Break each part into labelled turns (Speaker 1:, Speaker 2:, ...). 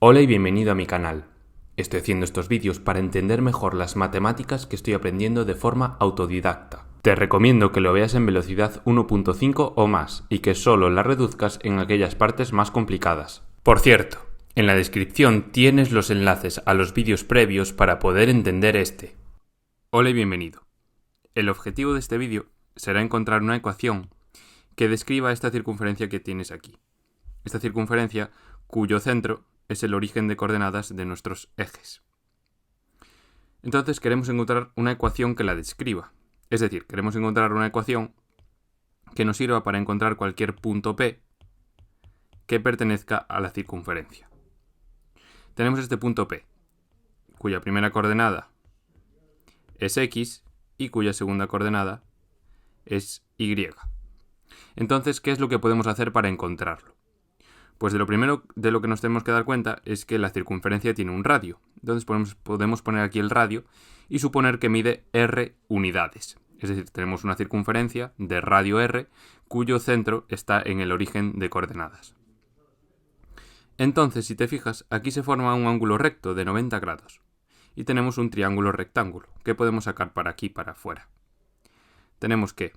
Speaker 1: Hola y bienvenido a mi canal. Estoy haciendo estos vídeos para entender mejor las matemáticas que estoy aprendiendo de forma autodidacta. Te recomiendo que lo veas en velocidad 1.5 o más y que solo la reduzcas en aquellas partes más complicadas. Por cierto, en la descripción tienes los enlaces a los vídeos previos para poder entender este. Hola y bienvenido. El objetivo de este vídeo será encontrar una ecuación que describa esta circunferencia que tienes aquí. Esta circunferencia cuyo centro es el origen de coordenadas de nuestros ejes. Entonces queremos encontrar una ecuación que la describa. Es decir, queremos encontrar una ecuación que nos sirva para encontrar cualquier punto P que pertenezca a la circunferencia. Tenemos este punto P, cuya primera coordenada es X y cuya segunda coordenada es Y. Entonces, ¿qué es lo que podemos hacer para encontrarlo? Pues de lo primero de lo que nos tenemos que dar cuenta es que la circunferencia tiene un radio. Entonces podemos poner aquí el radio y suponer que mide R unidades. Es decir, tenemos una circunferencia de radio R cuyo centro está en el origen de coordenadas. Entonces, si te fijas, aquí se forma un ángulo recto de 90 grados. Y tenemos un triángulo rectángulo que podemos sacar para aquí, para afuera. Tenemos que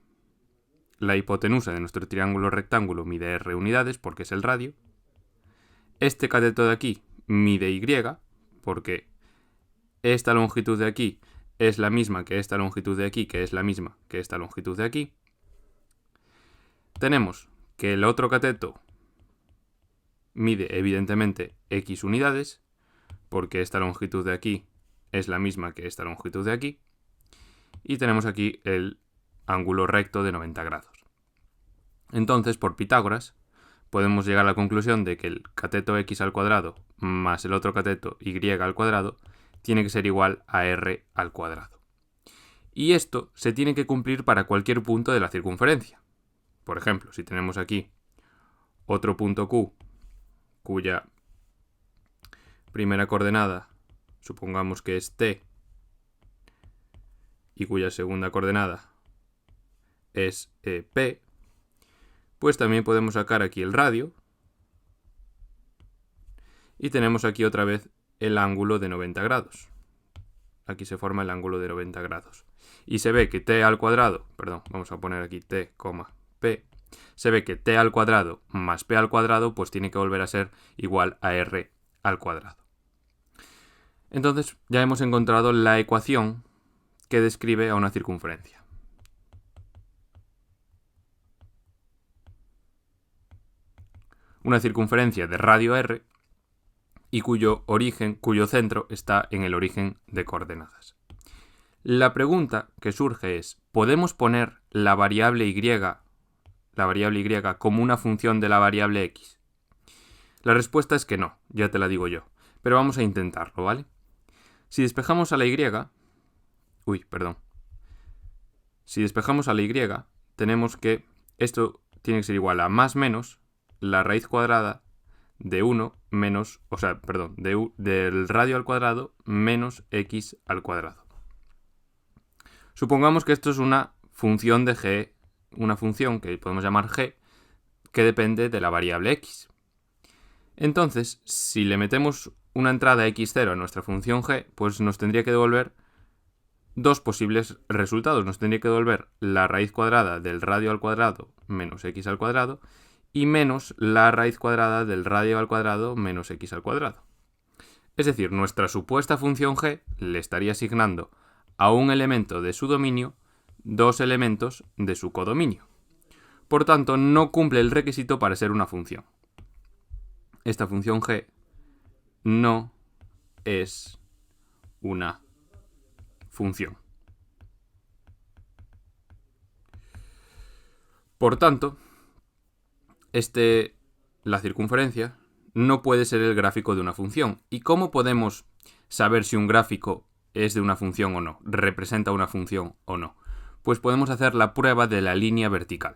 Speaker 1: la hipotenusa de nuestro triángulo rectángulo mide R unidades porque es el radio. Este cateto de aquí mide Y, porque esta longitud de aquí es la misma que esta longitud de aquí, que es la misma que esta longitud de aquí. Tenemos que el otro cateto mide evidentemente X unidades, porque esta longitud de aquí es la misma que esta longitud de aquí. Y tenemos aquí el ángulo recto de 90 grados. Entonces, por Pitágoras, podemos llegar a la conclusión de que el cateto x al cuadrado más el otro cateto y al cuadrado tiene que ser igual a r al cuadrado. Y esto se tiene que cumplir para cualquier punto de la circunferencia. Por ejemplo, si tenemos aquí otro punto Q, cuya primera coordenada supongamos que es T y cuya segunda coordenada es P, pues también podemos sacar aquí el radio y tenemos aquí otra vez el ángulo de 90 grados. Aquí se forma el ángulo de 90 grados. Y se ve que t al cuadrado, vamos a poner aquí t, p, se ve que t al cuadrado más p al cuadrado pues tiene que volver a ser igual a r al cuadrado. Entonces ya hemos encontrado la ecuación que describe a una circunferencia. Una circunferencia de radio r y cuyo centro está en el origen de coordenadas. La pregunta que surge es, ¿podemos poner la variable y como una función de la variable x? La respuesta es que no, ya te la digo yo, pero vamos a intentarlo, ¿vale? Si despejamos a la y, tenemos que esto tiene que ser igual a más menos la raíz cuadrada de 1 menos, del radio al cuadrado menos x al cuadrado. Supongamos que esto es una función de g, una función que podemos llamar g, que depende de la variable x. Entonces, si le metemos una entrada x0 a nuestra función g, pues nos tendría que devolver dos posibles resultados. Nos tendría que devolver la raíz cuadrada del radio al cuadrado menos x al cuadrado y menos la raíz cuadrada del radio al cuadrado menos x al cuadrado. Es decir, nuestra supuesta función g le estaría asignando a un elemento de su dominio dos elementos de su codominio. Por tanto, no cumple el requisito para ser una función. Esta función g no es una función. Por tanto, la circunferencia no puede ser el gráfico de una función. ¿Y cómo podemos saber si un gráfico es de una función o no? ¿Representa una función o no? Pues podemos hacer la prueba de la línea vertical.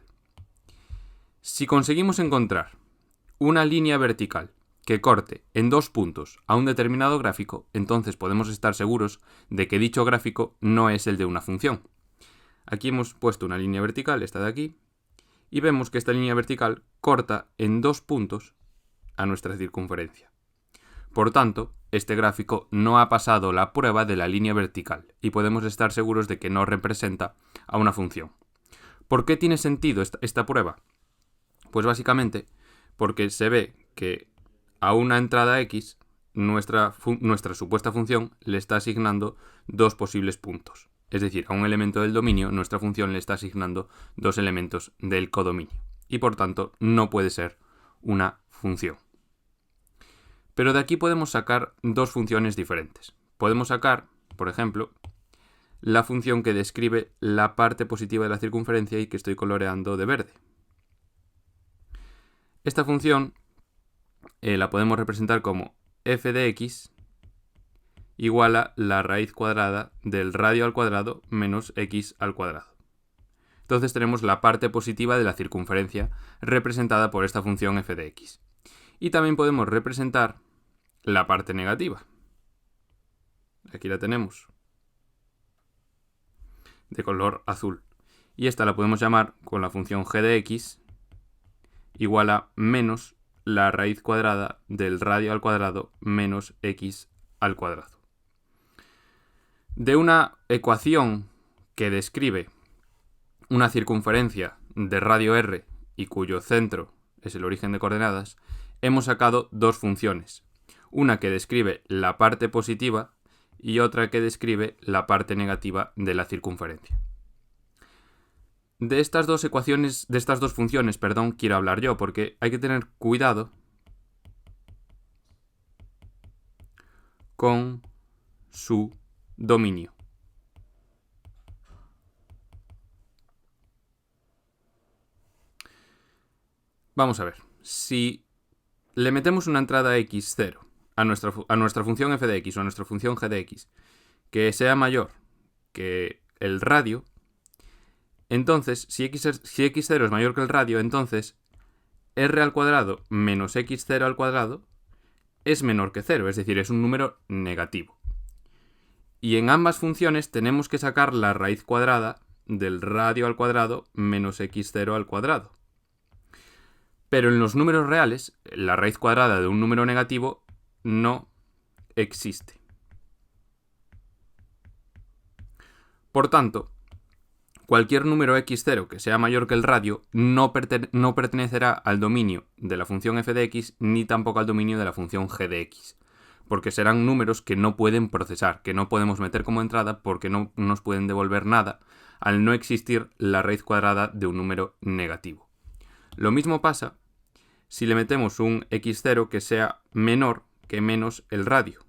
Speaker 1: Si conseguimos encontrar una línea vertical que corte en dos puntos a un determinado gráfico, entonces podemos estar seguros de que dicho gráfico no es el de una función. Aquí hemos puesto una línea vertical, esta de aquí, y vemos que esta línea vertical corta en dos puntos a nuestra circunferencia. Por tanto, este gráfico no ha pasado la prueba de la línea vertical y podemos estar seguros de que no representa a una función. ¿Por qué tiene sentido esta prueba? Pues básicamente porque se ve que a una entrada x nuestra supuesta función le está asignando dos posibles puntos. Es decir, a un elemento del dominio nuestra función le está asignando dos elementos del codominio. Y por tanto no puede ser una función. Pero de aquí podemos sacar dos funciones diferentes. Podemos sacar, por ejemplo, la función que describe la parte positiva de la circunferencia y que estoy coloreando de verde. Esta función la podemos representar como f de x igual a la raíz cuadrada del radio al cuadrado menos x al cuadrado. Entonces tenemos la parte positiva de la circunferencia representada por esta función f de x. Y también podemos representar la parte negativa. Aquí la tenemos, de color azul. Y esta la podemos llamar con la función g de x igual a menos la raíz cuadrada del radio al cuadrado menos x al cuadrado. De una ecuación que describe una circunferencia de radio r y cuyo centro es el origen de coordenadas, hemos sacado dos funciones. Una que describe la parte positiva y otra que describe la parte negativa de la circunferencia. De estas dos funciones, quiero hablar yo, porque hay que tener cuidado con su dominio. Vamos a ver, si le metemos una entrada x0 a nuestra función f de x o a nuestra función g de x que sea mayor que el radio, entonces, si x0 es mayor que el radio, entonces r al cuadrado menos x0 al cuadrado es menor que 0, es decir, es un número negativo. Y en ambas funciones tenemos que sacar la raíz cuadrada del radio al cuadrado menos x0 al cuadrado. Pero en los números reales, la raíz cuadrada de un número negativo no existe. Por tanto, cualquier número x0 que sea mayor que el radio no pertenecerá al dominio de la función f de x ni tampoco al dominio de la función g de x, porque serán números que no pueden procesar, que no podemos meter como entrada porque no nos pueden devolver nada al no existir la raíz cuadrada de un número negativo. Lo mismo pasa si le metemos un x0 que sea menor que menos el radio.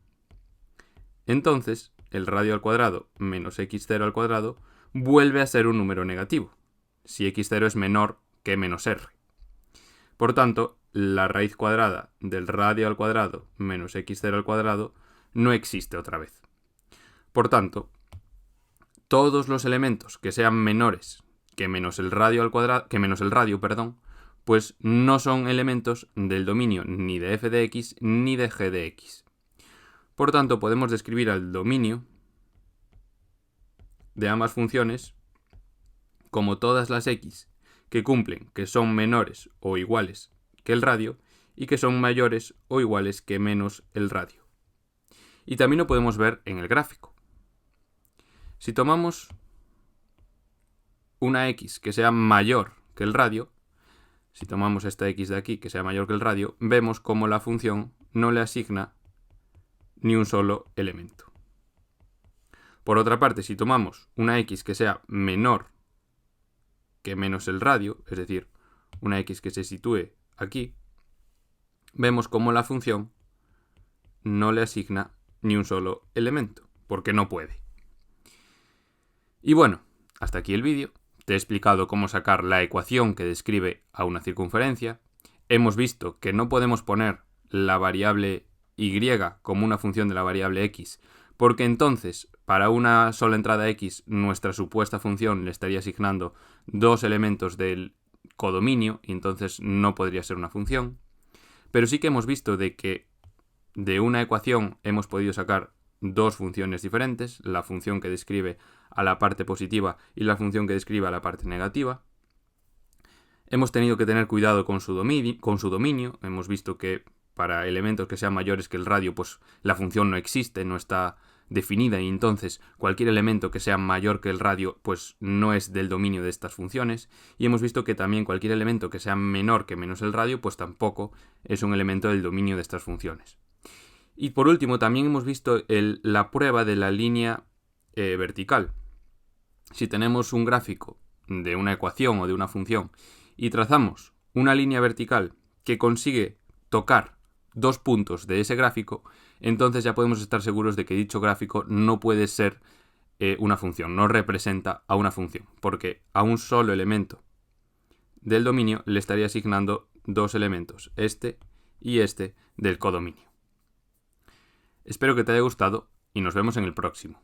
Speaker 1: Entonces, el radio al cuadrado menos x0 al cuadrado vuelve a ser un número negativo, si x0 es menor que menos r. Por tanto, la raíz cuadrada del radio al cuadrado menos x0 al cuadrado no existe otra vez. Por tanto, todos los elementos que sean menores que menos el radio pues no son elementos del dominio ni de f de x ni de g de x. Por tanto, podemos describir al dominio de ambas funciones como todas las x que cumplen que son menores o iguales que el radio y que son mayores o iguales que menos el radio. Y también lo podemos ver en el gráfico. Si tomamos una x que sea mayor que el radio, si tomamos esta x de aquí que sea mayor que el radio, vemos cómo la función no le asigna ni un solo elemento. Por otra parte, si tomamos una x que sea menor que menos el radio, es decir, una x que se sitúe aquí, vemos cómo la función no le asigna ni un solo elemento, porque no puede. Y bueno, hasta aquí el vídeo. Te he explicado cómo sacar la ecuación que describe a una circunferencia. Hemos visto que no podemos poner la variable y como una función de la variable x, porque entonces para una sola entrada x nuestra supuesta función le estaría asignando dos elementos del codominio y entonces no podría ser una función. Pero sí que hemos visto de que de una ecuación hemos podido sacar dos funciones diferentes, la función que describe a la parte positiva y la función que describe a la parte negativa. Hemos tenido que tener cuidado con su dominio. Hemos visto que para elementos que sean mayores que el radio, pues la función no existe, no está definida, y entonces cualquier elemento que sea mayor que el radio pues no es del dominio de estas funciones. Y hemos visto que también cualquier elemento que sea menor que menos el radio pues tampoco es un elemento del dominio de estas funciones. Y por último también hemos visto la prueba de la línea vertical. Si tenemos un gráfico de una ecuación o de una función y trazamos una línea vertical que consigue tocar dos puntos de ese gráfico, entonces ya podemos estar seguros de que dicho gráfico no puede ser una función, no representa a una función, porque a un solo elemento del dominio le estaría asignando dos elementos, este y este, del codominio. Espero que te haya gustado y nos vemos en el próximo.